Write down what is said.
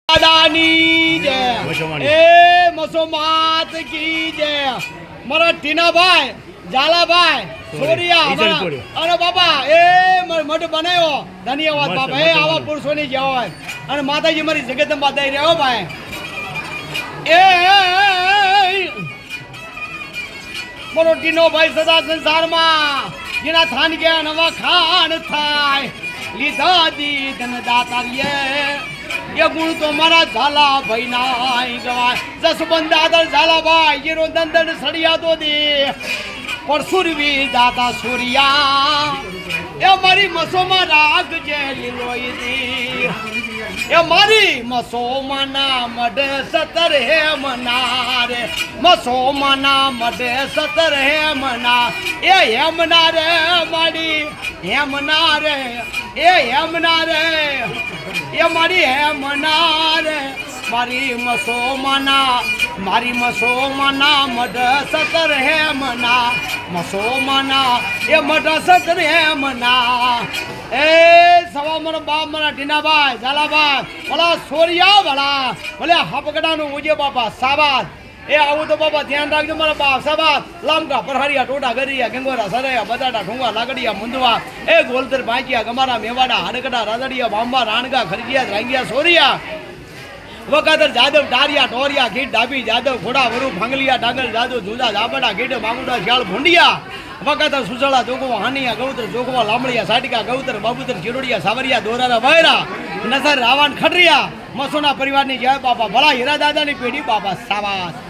દાદાની જય એ મસો માત કી જય મારા ટીનાભાઈ ઝાલાભાઈ સોરિયા અરે બાપા એ મઠ બનાવ્યો ધન્યવાદ બાપા એ આવા પુરુષોની જય હોય અને માતાજી મારી જગતમાં દઈ રહ્યો ભાઈ એ મારો ટીનો ભાઈ સદા સંસારમાં જેના થાન ગયા નવા ખાન થાય લીધા દી ધન દાતારીએ ये गुण तो मारा झाला भाई ना गवाय जसबंद दादर झाला भाई ये रो दंदन सड़िया तो दे पर सुरवी दाता सूर्या ये मारी मसो में राग जे लीलोई दी ये मारी मसो मना मड सतर है मना रे मसो मना मड सतर है मना ये हेमना रे मारी हेमना रे ये हेमना रे ये मारी हेमना रे मारी मसो मना मड सतर है मना मसो मना ये मड सतर है मना ए सवा मन बाप मना टीनाभाई ઝાલાભાઈ ભલા સોરિયા ભલા ભલે હપકડાનું ઉજે બાપા સાબાદ એ આવું તો બાપા ધ્યાન રાખજો મારા બાપ સાબાદ લામકા પરહારિયા ટોટા ગરિયા ગંગોરા સરેયા બટાટા ઠુંગા લાકડિયા મુંદવા એ ગોલતર ભાંચિયા ગમારા મેવાડા હાડકડા રાદડિયા બાંબા રાણગા ખરગિયા રાંગિયા સોરિયા વકાદર જાદવ ડારિયા ટોરિયા ગીટ ડાબી જાદવ ઘોડા વરુ ભાંગલિયા ડાંગર જાદવ જુદા જાબડા ગીટ મામુડા શાળ ભૂંડિયા વકાદર સુસળા જોગવા હાનિયા ગૌતર જોગવા લાંબળિયા સાટિકા ગૌતર બાબુતર ચિરોડિયા સાવરિયા દોરારા વહેરા નસર રાવણ ખડરિયા મસોના પરિવારની જય બાપા ભલા હીરા દાદાની પેઢી બાપા સાવાસ